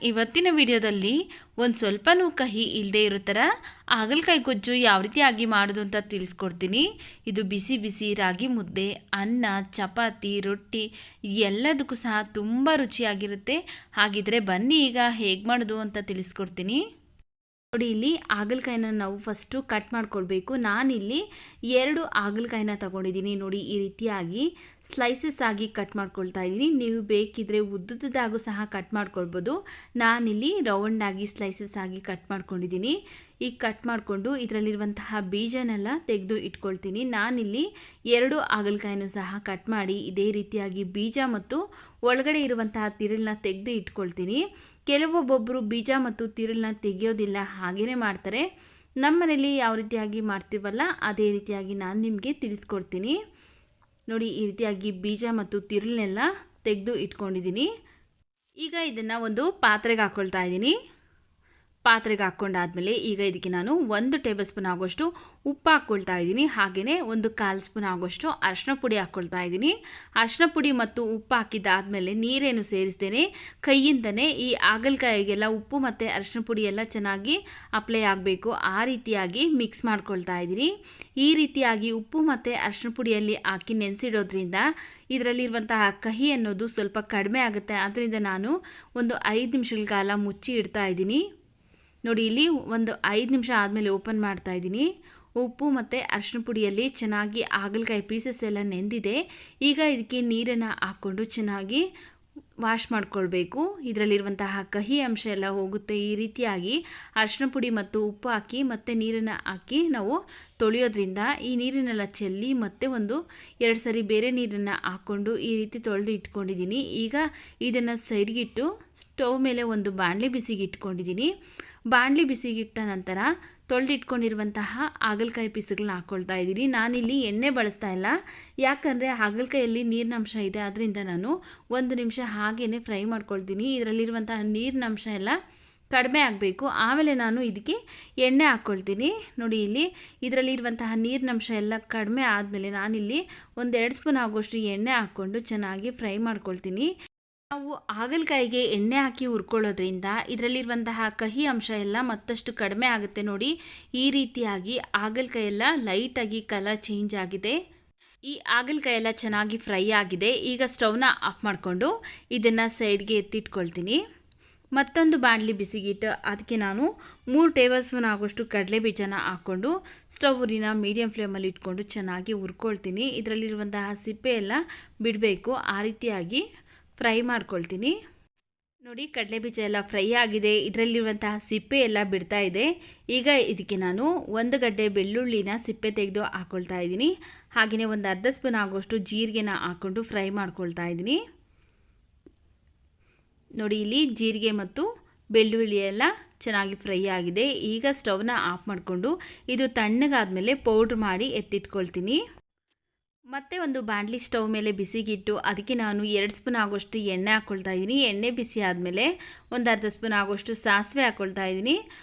ಇವತ್ತಿನ ವಿಡಿಯೋದಲ್ಲಿ ಒಂದು ಸ್ವಲ್ಪನೂ ಕಹಿ ಇಲ್ಲದೆ ಇರೋ ಥರ ಹಾಗಲಕಾಯಿ ಗೊಜ್ಜು ಯಾವ ರೀತಿಯಾಗಿ ಮಾಡೋದು ಅಂತ ತಿಳಿಸ್ಕೊಡ್ತೀನಿ. ಇದು ಬಿಸಿ ಬಿಸಿ ರಾಗಿ ಮುದ್ದೆ, ಅನ್ನ, ಚಪಾತಿ, ರೊಟ್ಟಿ ಎಲ್ಲದಕ್ಕೂ ಸಹ ತುಂಬ ರುಚಿಯಾಗಿರುತ್ತೆ. ಹಾಗಿದ್ರೆ ಬನ್ನಿ ಈಗ ಹೇಗೆ ಮಾಡೋದು ಅಂತ ತಿಳಿಸ್ಕೊಡ್ತೀನಿ. ನೋಡಿ, ಇಲ್ಲಿ ಹಾಗಲಕಾಯಿನ ನಾವು ಫಸ್ಟು ಕಟ್ ಮಾಡ್ಕೊಳ್ಬೇಕು. ನಾನಿಲ್ಲಿ 2 ಹಾಗಲಕಾಯಿನ ತಗೊಂಡಿದ್ದೀನಿ. ನೋಡಿ, ಈ ರೀತಿಯಾಗಿ ಸ್ಲೈಸಸ್ ಆಗಿ ಕಟ್ ಮಾಡ್ಕೊಳ್ತಾ ಇದ್ದೀನಿ. ನೀವು ಬೇಕಿದ್ರೆ ಉದ್ದುದ್ದಾಗೂ ಸಹ ಕಟ್ ಮಾಡ್ಕೊಳ್ಬೋದು. ನಾನಿಲ್ಲಿ ರೌಂಡಾಗಿ ಸ್ಲೈಸಸ್ ಆಗಿ ಕಟ್ ಮಾಡ್ಕೊಂಡಿದ್ದೀನಿ. ಈಗ ಕಟ್ ಮಾಡಿಕೊಂಡು ಇದರಲ್ಲಿರುವಂತಹ ಬೀಜನೆಲ್ಲ ತೆಗೆದು ಇಟ್ಕೊಳ್ತೀನಿ. ನಾನಿಲ್ಲಿ 2 ಹಾಗಲಕಾಯಿನೂ ಸಹ ಕಟ್ ಮಾಡಿ ಇದೇ ರೀತಿಯಾಗಿ ಬೀಜ ಮತ್ತು ಒಳಗಡೆ ಇರುವಂತಹ ತಿರುಳನ್ನ ತೆಗೆದು ಇಟ್ಕೊಳ್ತೀನಿ. ಕೆಲವೊಬ್ಬೊಬ್ಬರು ಬೀಜ ಮತ್ತು ತಿರುಳನ್ನ ತೆಗೆಯೋದಿಲ್ಲ, ಹಾಗೇ ಮಾಡ್ತಾರೆ. ನಮ್ಮ ಮನೇಲಿ ಯಾವ ರೀತಿಯಾಗಿ ಮಾಡ್ತೀವಲ್ಲ ಅದೇ ರೀತಿಯಾಗಿ ನಾನು ನಿಮಗೆ ತಿಳಿಸ್ಕೊಡ್ತೀನಿ. ನೋಡಿ, ಈ ರೀತಿಯಾಗಿ ಬೀಜ ಮತ್ತು ತಿರುಳನ್ನೆಲ್ಲ ತೆಗೆದು ಇಟ್ಕೊಂಡಿದ್ದೀನಿ. ಈಗ ಇದನ್ನು ಒಂದು ಪಾತ್ರೆಗೆ ಹಾಕ್ಕೊಳ್ತಾ ಇದ್ದೀನಿ. ಪಾತ್ರೆಗೆ ಹಾಕ್ಕೊಂಡಾದ್ಮೇಲೆ ಈಗ ಇದಕ್ಕೆ ನಾನು 1 ಟೇಬಲ್ ಸ್ಪೂನ್ ಆಗೋಷ್ಟು ಉಪ್ಪು ಹಾಕ್ಕೊಳ್ತಾ ಇದ್ದೀನಿ. ಹಾಗೆಯೇ 1/4 ಸ್ಪೂನ್ ಆಗೋಷ್ಟು ಅರಿಶಿನ ಪುಡಿ ಹಾಕ್ಕೊಳ್ತಾ ಇದ್ದೀನಿ. ಅರಿಶಿನ ಪುಡಿ ಮತ್ತು ಉಪ್ಪು ಹಾಕಿದ್ದಾದಮೇಲೆ ನೀರೇನು ಸೇರಿಸ್ದೇನೆ ಕೈಯಿಂದನೇ ಈ ಹಾಗಲಕಾಯಿಗೆಲ್ಲ ಉಪ್ಪು ಮತ್ತು ಅರಿಶಿನ ಪುಡಿ ಎಲ್ಲ ಚೆನ್ನಾಗಿ ಅಪ್ಲೈ ಆಗಬೇಕು. ಆ ರೀತಿಯಾಗಿ ಮಿಕ್ಸ್ ಮಾಡ್ಕೊಳ್ತಾ ಇದ್ದೀನಿ. ಈ ರೀತಿಯಾಗಿ ಉಪ್ಪು ಮತ್ತು ಅರಿಶಿನ ಪುಡಿಯಲ್ಲಿ ಹಾಕಿ ನೆನೆಸಿಡೋದ್ರಿಂದ ಇದರಲ್ಲಿರುವಂತಹ ಕಹಿ ಅನ್ನೋದು ಸ್ವಲ್ಪ ಕಡಿಮೆ ಆಗುತ್ತೆ. ಆದ್ದರಿಂದ ನಾನು ಒಂದು 5 ನಿಮಿಷಗಳ ಕಾಲ ಮುಚ್ಚಿ ಇಡ್ತಾ ಇದ್ದೀನಿ. ನೋಡಿ, ಇಲ್ಲಿ ಒಂದು 5 ನಿಮಿಷ ಆದಮೇಲೆ ಓಪನ್ ಮಾಡ್ತಾ ಇದ್ದೀನಿ. ಉಪ್ಪು ಮತ್ತು ಅರಿಶಿನ ಪುಡಿಯಲ್ಲಿ ಚೆನ್ನಾಗಿ ಹಾಗಲಕಾಯಿ ಪೀಸಸ್ ಎಲ್ಲ ನೆಂದಿದೆ. ಈಗ ಇದಕ್ಕೆ ನೀರನ್ನು ಹಾಕ್ಕೊಂಡು ಚೆನ್ನಾಗಿ ವಾಶ್ ಮಾಡ್ಕೊಳ್ಬೇಕು. ಇದರಲ್ಲಿರುವಂತಹ ಕಹಿ ಅಂಶ ಎಲ್ಲ ಹೋಗುತ್ತೆ. ಈ ರೀತಿಯಾಗಿ ಅರಿಶಿನ ಪುಡಿ ಮತ್ತು ಉಪ್ಪು ಹಾಕಿ ಮತ್ತು ನೀರನ್ನು ಹಾಕಿ ನಾವು ತೊಳೆಯೋದ್ರಿಂದ ಈ ನೀರನ್ನೆಲ್ಲ ಚೆಲ್ಲಿ ಮತ್ತೆ 2 ಸರಿ ಬೇರೆ ನೀರನ್ನು ಹಾಕ್ಕೊಂಡು ಈ ರೀತಿ ತೊಳೆದು ಇಟ್ಕೊಂಡಿದ್ದೀನಿ. ಈಗ ಇದನ್ನು ಸೈಡ್ಗಿಟ್ಟು ಸ್ಟವ್ ಮೇಲೆ ಒಂದು ಬಾಣಲೆ ಬಿಸಿಗೆ ಇಟ್ಕೊಂಡಿದ್ದೀನಿ. ಬಾಣಲೆ ಬಿಸಿಗಿಟ್ಟ ನಂತರ ತೊಳೆದಿಟ್ಕೊಂಡಿರುವಂತಹ ಹಾಗಲಕಾಯಿ ಪೀಸ್ಗಳನ್ನ ಹಾಕ್ಕೊಳ್ತಾ ಇದ್ದೀನಿ. ನಾನಿಲ್ಲಿ ಎಣ್ಣೆ ಬಳಸ್ತಾ ಇಲ್ಲ, ಯಾಕಂದರೆ ಹಾಗಲಕಾಯಲ್ಲಿ ನೀರಿನಂಶ ಇದೆ. ಅದರಿಂದ ನಾನು 1 ನಿಮಿಷ ಹಾಗೇ ಫ್ರೈ ಮಾಡ್ಕೊಳ್ತೀನಿ. ಇದರಲ್ಲಿರುವಂತಹ ನೀರಿನಂಶ ಎಲ್ಲ ಕಡಿಮೆ ಆಗಬೇಕು, ಆಮೇಲೆ ನಾನು ಇದಕ್ಕೆ ಎಣ್ಣೆ ಹಾಕ್ಕೊಳ್ತೀನಿ. ನೋಡಿ, ಇಲ್ಲಿ ಇದರಲ್ಲಿರುವಂತಹ ನೀರಿನಂಶ ಎಲ್ಲ ಕಡಿಮೆ ಆದಮೇಲೆ ನಾನಿಲ್ಲಿ 1-2 ಸ್ಪೂನ್ ಆಗೋಷ್ಟು ಎಣ್ಣೆ ಹಾಕ್ಕೊಂಡು ಚೆನ್ನಾಗಿ ಫ್ರೈ ಮಾಡ್ಕೊಳ್ತೀನಿ. ನಾವು ಹಾಗಲಕಾಯಿಗೆ ಎಣ್ಣೆ ಹಾಕಿ ಹುರ್ಕೊಳ್ಳೋದ್ರಿಂದ ಇದರಲ್ಲಿರುವಂತಹ ಕಹಿ ಅಂಶ ಎಲ್ಲ ಮತ್ತಷ್ಟು ಕಡಿಮೆ ಆಗುತ್ತೆ. ನೋಡಿ, ಈ ರೀತಿಯಾಗಿ ಹಾಗಲಕಾಯಿ ಎಲ್ಲ ಲೈಟಾಗಿ ಕಲರ್ ಚೇಂಜ್ ಆಗಿದೆ. ಈ ಹಾಗಲಕಾಯಿ ಎಲ್ಲ ಚೆನ್ನಾಗಿ ಫ್ರೈ ಆಗಿದೆ. ಈಗ ಸ್ಟವ್ನ ಆಫ್ ಮಾಡಿಕೊಂಡು ಇದನ್ನು ಸೈಡ್ಗೆ ಎತ್ತಿಟ್ಕೊಳ್ತೀನಿ. ಮತ್ತೊಂದು ಬಾಣಲಿ ಬಿಸಿಗಿಟ್ಟು ಅದಕ್ಕೆ ನಾನು 3 ಟೇಬಲ್ ಸ್ಪೂನ್ ಆಗೋಷ್ಟು ಕಡಲೆ ಬೀಜನ ಹಾಕ್ಕೊಂಡು ಸ್ಟವ್ ಉರಿನ ಮೀಡಿಯಮ್ ಫ್ಲೇಮಲ್ಲಿ ಇಟ್ಕೊಂಡು ಚೆನ್ನಾಗಿ ಹುರ್ಕೊಳ್ತೀನಿ. ಇದರಲ್ಲಿರುವಂತಹ ಸಿಪ್ಪೆ ಎಲ್ಲ ಬಿಡಬೇಕು, ಆ ರೀತಿಯಾಗಿ ಫ್ರೈ ಮಾಡ್ಕೊಳ್ತೀನಿ. ನೋಡಿ, ಕಡಲೆಬೀಜ ಎಲ್ಲ ಫ್ರೈ ಆಗಿದೆ. ಇದರಲ್ಲಿರುವಂತಹ ಸಿಪ್ಪೆ ಎಲ್ಲ ಬಿಡ್ತಾ ಇದೆ. ಈಗ ಇದಕ್ಕೆ ನಾನು 1 ಗಡ್ಡೆ ಬೆಳ್ಳುಳ್ಳಿನ ಸಿಪ್ಪೆ ತೆಗೆದು ಹಾಕ್ಕೊಳ್ತಾ ಇದ್ದೀನಿ. ಹಾಗೆಯೇ 1/2 ಸ್ಪೂನ್ ಆಗೋಷ್ಟು ಜೀರಿಗೆನ ಹಾಕ್ಕೊಂಡು ಫ್ರೈ ಮಾಡ್ಕೊಳ್ತಾ ಇದ್ದೀನಿ. ನೋಡಿ, ಇಲ್ಲಿ ಜೀರಿಗೆ ಮತ್ತು ಬೆಳ್ಳುಳ್ಳಿ ಎಲ್ಲ ಚೆನ್ನಾಗಿ ಫ್ರೈ ಆಗಿದೆ. ಈಗ ಸ್ಟವ್ನ ಆಫ್ ಮಾಡಿಕೊಂಡು ಇದು ತಣ್ಣಗಾದ್ಮೇಲೆ ಪೌಡ್ರ್ ಮಾಡಿ ಎತ್ತಿಟ್ಕೊಳ್ತೀನಿ. ಮತ್ತೆ ಒಂದು ಬಾಣಲಿ ಸ್ಟವ್ ಮೇಲೆ ಬಿಸಿಗಿಟ್ಟು ಅದಕ್ಕೆ ನಾನು 2 ಸ್ಪೂನ್ ಆಗೋಷ್ಟು ಎಣ್ಣೆ ಹಾಕ್ಕೊಳ್ತಾ ಇದ್ದೀನಿ. ಎಣ್ಣೆ ಬಿಸಿ ಆದಮೇಲೆ 1/2 ಸ್ಪೂನ್ ಆಗೋಷ್ಟು ಸಾಸಿವೆ ಹಾಕ್ಕೊಳ್ತಾ ಇದ್ದೀನಿ.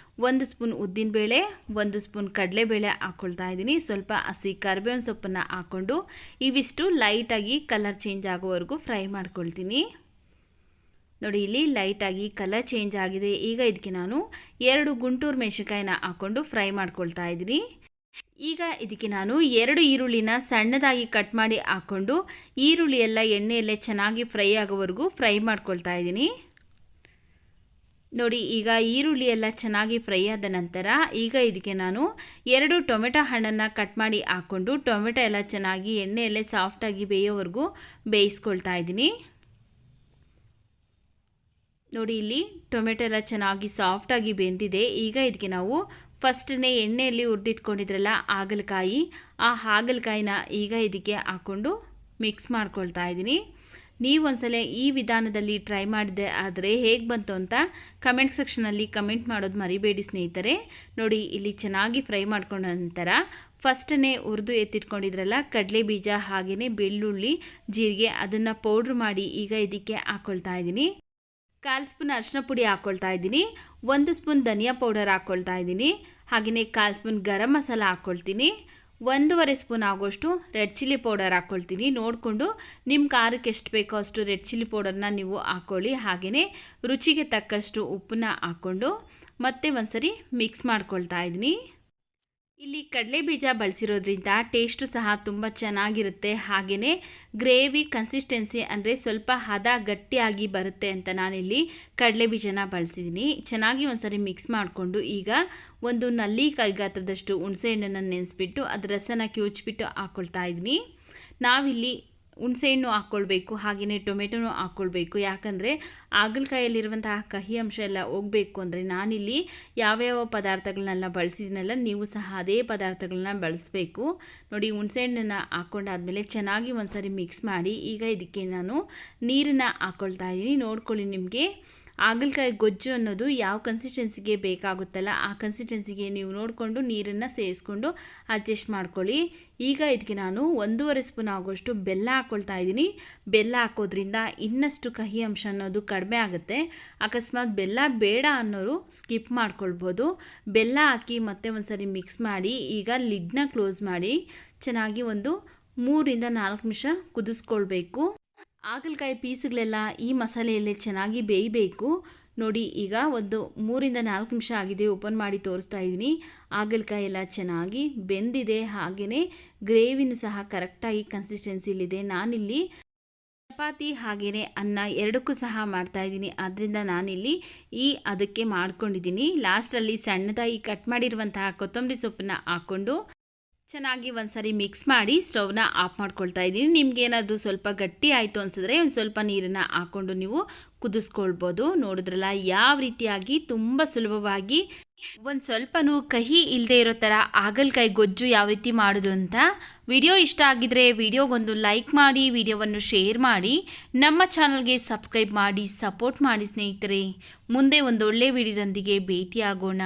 1 ಸ್ಪೂನ್ ಉದ್ದಿನಬೇಳೆ, 1 ಸ್ಪೂನ್ ಕಡಲೆಬೇಳೆ ಹಾಕ್ಕೊಳ್ತಾ ಇದ್ದೀನಿ. ಸ್ವಲ್ಪ ಹಸಿ ಕರಿಬೇವಿನ ಸೊಪ್ಪನ್ನು ಹಾಕ್ಕೊಂಡು ಇವಿಷ್ಟು ಲೈಟಾಗಿ ಕಲರ್ ಚೇಂಜ್ ಆಗೋವರೆಗೂ ಫ್ರೈ ಮಾಡ್ಕೊಳ್ತೀನಿ. ನೋಡಿ, ಇಲ್ಲಿ ಲೈಟಾಗಿ ಕಲರ್ ಚೇಂಜ್ ಆಗಿದೆ. ಈಗ ಇದಕ್ಕೆ ನಾನು 2 ಗುಂಟೂರು ಮೆಣಸಿನಕಾಯಿನ ಹಾಕ್ಕೊಂಡು ಫ್ರೈ ಮಾಡ್ಕೊಳ್ತಾ ಇದ್ದೀನಿ. ಈಗ ಇದಕ್ಕೆ ನಾನು 2 ಈರುಳ್ಳಿನ ಸಣ್ಣದಾಗಿ ಕಟ್ ಮಾಡಿ ಹಾಕ್ಕೊಂಡು ಈರುಳ್ಳಿ ಎಲ್ಲ ಎಣ್ಣೆಯಲ್ಲೇ ಚೆನ್ನಾಗಿ ಫ್ರೈ ಆಗೋವರೆಗೂ ಫ್ರೈ ಮಾಡ್ಕೊಳ್ತಾ ಇದ್ದೀನಿ. ನೋಡಿ, ಈಗ ಈರುಳ್ಳಿ ಎಲ್ಲ ಚೆನ್ನಾಗಿ ಫ್ರೈ ಆದ ನಂತರ ಈಗ ಇದಕ್ಕೆ ನಾನು 2 ಟೊಮೆಟೊ ಹಣ್ಣನ್ನು ಕಟ್ ಮಾಡಿ ಹಾಕ್ಕೊಂಡು ಟೊಮೆಟೊ ಎಲ್ಲ ಚೆನ್ನಾಗಿ ಎಣ್ಣೆಯಲ್ಲೇ ಸಾಫ್ಟಾಗಿ ಬೇಯೋವರೆಗೂ ಬೇಯಿಸ್ಕೊಳ್ತಾ ಇದ್ದೀನಿ. ನೋಡಿ, ಇಲ್ಲಿ ಟೊಮೆಟೊ ಎಲ್ಲ ಚೆನ್ನಾಗಿ ಸಾಫ್ಟಾಗಿ ಬೆಂದಿದೆ. ಈಗ ಇದಕ್ಕೆ ನಾವು ಫಸ್ಟೇ ಎಣ್ಣೆಯಲ್ಲಿ ಹುರಿದಿಟ್ಕೊಂಡಿದ್ರಲ್ಲ ಹಾಗಲಕಾಯಿ, ಆ ಹಾಗಲಕಾಯಿನ ಈಗ ಇದಕ್ಕೆ ಹಾಕ್ಕೊಂಡು ಮಿಕ್ಸ್ ಮಾಡ್ಕೊಳ್ತಾ ಇದ್ದೀನಿ. ನೀವು ಒಂದ್ಸಲ ಈ ವಿಧಾನದಲ್ಲಿ ಟ್ರೈ ಮಾಡಿದೆ ಆದರೆ ಹೇಗೆ ಬಂತು ಅಂತ ಕಮೆಂಟ್ ಸೆಕ್ಷನಲ್ಲಿ ಕಮೆಂಟ್ ಮಾಡೋದು ಮರಿಬೇಡಿ ಸ್ನೇಹಿತರೆ. ನೋಡಿ, ಇಲ್ಲಿ ಚೆನ್ನಾಗಿ ಫ್ರೈ ಮಾಡ್ಕೊಂಡ ನಂತರ ಫಸ್ಟೇ ಹುರಿದು ಎತ್ತಿಟ್ಕೊಂಡಿದ್ರಲ್ಲ ಕಡಲೆ ಬೀಜ ಹಾಗೆಯೇ ಬೆಳ್ಳುಳ್ಳಿ ಜೀರಿಗೆ ಅದನ್ನು ಪೌಡ್ರ್ ಮಾಡಿ ಈಗ ಇದಕ್ಕೆ ಹಾಕ್ಕೊಳ್ತಾ ಇದ್ದೀನಿ. 1/4 ಸ್ಪೂನ್ ಅರಿಶಿನ ಪುಡಿ ಹಾಕ್ಕೊಳ್ತಾ ಇದ್ದೀನಿ. 1 ಸ್ಪೂನ್ ಧನಿಯಾ ಪೌಡರ್ ಹಾಕ್ಕೊಳ್ತಾ ಇದ್ದೀನಿ. ಹಾಗೆಯೇ 1/4 ಸ್ಪೂನ್ ಗರಂ ಮಸಾಲ ಹಾಕ್ಕೊಳ್ತೀನಿ. 1.5 ಸ್ಪೂನ್ ಆಗೋಷ್ಟು ರೆಡ್ ಚಿಲ್ಲಿ ಪೌಡರ್ ಹಾಕ್ಕೊಳ್ತೀನಿ. ನೋಡಿಕೊಂಡು ನಿಮ್ಮ ಖಾರಕ್ಕೆ ಎಷ್ಟು ಬೇಕೋ ಅಷ್ಟು ರೆಡ್ ಚಿಲ್ಲಿ ಪೌಡರ್ನ ನೀವು ಹಾಕ್ಕೊಳ್ಳಿ. ಹಾಗೆಯೇ ರುಚಿಗೆ ತಕ್ಕಷ್ಟು ಉಪ್ಪನ್ನ ಹಾಕ್ಕೊಂಡು ಮತ್ತೆ ಒಂದ್ಸರಿ ಮಿಕ್ಸ್ ಮಾಡ್ಕೊಳ್ತಾ ಇದ್ದೀನಿ. ಇಲ್ಲಿ ಕಡಲೆ ಬೀಜ ಬಳಸಿರೋದ್ರಿಂದ ಟೇಸ್ಟು ಸಹ ತುಂಬ ಚೆನ್ನಾಗಿರುತ್ತೆ. ಹಾಗೆಯೇ ಗ್ರೇವಿ ಕನ್ಸಿಸ್ಟೆನ್ಸಿ ಅಂದರೆ ಸ್ವಲ್ಪ ಹದ ಗಟ್ಟಿಯಾಗಿ ಬರುತ್ತೆ ಅಂತ ನಾನಿಲ್ಲಿ ಕಡಲೆ ಬೀಜನ ಬಳಸಿದ್ದೀನಿ. ಚೆನ್ನಾಗಿ ಒಂದ್ಸರಿ ಮಿಕ್ಸ್ ಮಾಡಿಕೊಂಡು ಈಗ ಒಂದು ನಲ್ಲಿಕಾಯಿ ಗಾತ್ರದಷ್ಟು ಹುಣಸೆಹಣ್ಣನ್ನು ನೆನೆಸ್ಬಿಟ್ಟು ಅದರ ರಸನ ಕಿವುಚ್ಬಿಟ್ಟು ಹಾಕ್ಕೊಳ್ತಾ ಇದ್ದೀನಿ. ನಾವಿಲ್ಲಿ ಹುಣಸೆಹಣ್ಣು ಹಾಕ್ಕೊಳ್ಬೇಕು, ಹಾಗೆಯೇ ಟೊಮೆಟೊನೂ ಹಾಕ್ಕೊಳ್ಬೇಕು. ಯಾಕಂದರೆ ಹಾಗಲಕಾಯಲ್ಲಿರುವಂತಹ ಕಹಿ ಅಂಶ ಎಲ್ಲ ಹೋಗಬೇಕು ಅಂದರೆ ನಾನಿಲ್ಲಿ ಯಾವ್ಯಾವ ಪದಾರ್ಥಗಳನ್ನೆಲ್ಲ ಬಳಸಿದ್ದೀನಲ್ಲ ನೀವು ಸಹ ಅದೇ ಪದಾರ್ಥಗಳನ್ನ ಬಳಸಬೇಕು. ನೋಡಿ, ಹುಣಸೆಹಣ್ಣನ್ನು ಹಾಕ್ಕೊಂಡಾದ್ಮೇಲೆ ಚೆನ್ನಾಗಿ ಒಂದ್ಸರಿ ಮಿಕ್ಸ್ ಮಾಡಿ ಈಗ ಇದಕ್ಕೆ ನಾನು ನೀರನ್ನು ಹಾಕ್ಕೊಳ್ತಾ ಇದ್ದೀನಿ. ನೋಡ್ಕೊಳ್ಳಿ, ನಿಮಗೆ ಹಾಗಲಕಾಯಿ ಗೊಜ್ಜು ಅನ್ನೋದು ಯಾವ ಕನ್ಸಿಸ್ಟೆನ್ಸಿಗೆ ಬೇಕಾಗುತ್ತಲ್ಲ ಆ ಕನ್ಸಿಸ್ಟೆನ್ಸಿಗೆ ನೀವು ನೋಡಿಕೊಂಡು ನೀರನ್ನು ಸೇರಿಸ್ಕೊಂಡು ಅಡ್ಜಸ್ಟ್ ಮಾಡ್ಕೊಳ್ಳಿ. ಈಗ ಇದಕ್ಕೆ ನಾನು 1.5 ಸ್ಪೂನ್ ಆಗೋಷ್ಟು ಬೆಲ್ಲ ಹಾಕ್ಕೊಳ್ತಾ ಇದ್ದೀನಿ. ಬೆಲ್ಲ ಹಾಕೋದ್ರಿಂದ ಇನ್ನಷ್ಟು ಕಹಿ ಅಂಶ ಅನ್ನೋದು ಕಡಿಮೆ ಆಗುತ್ತೆ. ಅಕಸ್ಮಾತ್ ಬೆಲ್ಲ ಬೇಡ ಅನ್ನೋರು ಸ್ಕಿಪ್ ಮಾಡ್ಕೊಳ್ಬೋದು. ಬೆಲ್ಲ ಹಾಕಿ ಮತ್ತೆ ಒಂದ್ಸರಿ ಮಿಕ್ಸ್ ಮಾಡಿ ಈಗ ಲಿಡ್ನ ಕ್ಲೋಸ್ ಮಾಡಿ ಚೆನ್ನಾಗಿ ಒಂದು 3 ರಿಂದ 4 ನಿಮಿಷ ಕುದಿಸ್ಕೊಳ್ಬೇಕು. ಹಾಗಲಕಾಯಿ ಪೀಸ್ಗಳೆಲ್ಲ ಈ ಮಸಾಲೆಯಲ್ಲೇ ಚೆನ್ನಾಗಿ ಬೇಯಬೇಕು. ನೋಡಿ, ಈಗ ಒಂದು 3 ರಿಂದ 4 ನಿಮಿಷ ಆಗಿದೆ. ಓಪನ್ ಮಾಡಿ ತೋರಿಸ್ತಾ ಇದ್ದೀನಿ. ಹಾಗಲಕಾಯಿ ಎಲ್ಲ ಚೆನ್ನಾಗಿ ಬೆಂದಿದೆ. ಹಾಗೆಯೇ ಗ್ರೇವಿನೂ ಸಹ ಕರೆಕ್ಟಾಗಿ ಕನ್ಸಿಸ್ಟೆನ್ಸಿಲಿದೆ. ನಾನಿಲ್ಲಿ ಚಪಾತಿ ಹಾಗೆಯೇ ಅನ್ನ ಎರಡಕ್ಕೂ ಸಹ ಮಾಡ್ತಾಯಿದ್ದೀನಿ. ಆದ್ದರಿಂದ ನಾನಿಲ್ಲಿ ಅದಕ್ಕೆ ಮಾಡ್ಕೊಂಡಿದ್ದೀನಿ. ಲಾಸ್ಟಲ್ಲಿ ಸಣ್ಣದಾಗಿ ಕಟ್ ಮಾಡಿರುವಂತಹ ಕೊತ್ತಂಬರಿ ಸೊಪ್ಪನ್ನು ಹಾಕ್ಕೊಂಡು ಚೆನ್ನಾಗಿ ಒಂದ್ಸರಿ ಮಿಕ್ಸ್ ಮಾಡಿ ಸ್ಟವ್ನ ಆಫ್ ಮಾಡ್ಕೊಳ್ತಾ ಇದ್ದೀನಿ. ನಿಮಗೇನಾದರೂ ಸ್ವಲ್ಪ ಗಟ್ಟಿ ಆಯಿತು ಅನಿಸಿದ್ರೆ ಒಂದು ಸ್ವಲ್ಪ ನೀರನ್ನು ಹಾಕ್ಕೊಂಡು ನೀವು ಕುದಿಸ್ಕೊಳ್ಬೋದು. ನೋಡಿದ್ರಲ್ಲ ಯಾವ ರೀತಿಯಾಗಿ ತುಂಬ ಸುಲಭವಾಗಿ ಒಂದು ಸ್ವಲ್ಪನೂ ಕಹಿ ಇಲ್ಲದೆ ಇರೋ ಥರ ಹಾಗಲಕಾಯಿ ಗೊಜ್ಜು ಯಾವ ರೀತಿ ಮಾಡೋದು ಅಂತ. ವಿಡಿಯೋ ಇಷ್ಟ ಆಗಿದ್ರೆ ವಿಡಿಯೋಗೊಂದು ಲೈಕ್ ಮಾಡಿ, ವಿಡಿಯೋವನ್ನು ಶೇರ್ ಮಾಡಿ, ನಮ್ಮ ಚಾನಲ್ಗೆ ಸಬ್ಸ್ಕ್ರೈಬ್ ಮಾಡಿ ಸಪೋರ್ಟ್ ಮಾಡಿ ಸ್ನೇಹಿತರೆ. ಮುಂದೆ ಒಂದು ಒಳ್ಳೆಯ ವಿಡಿಯೋದೊಂದಿಗೆ ಭೇಟಿಯಾಗೋಣ.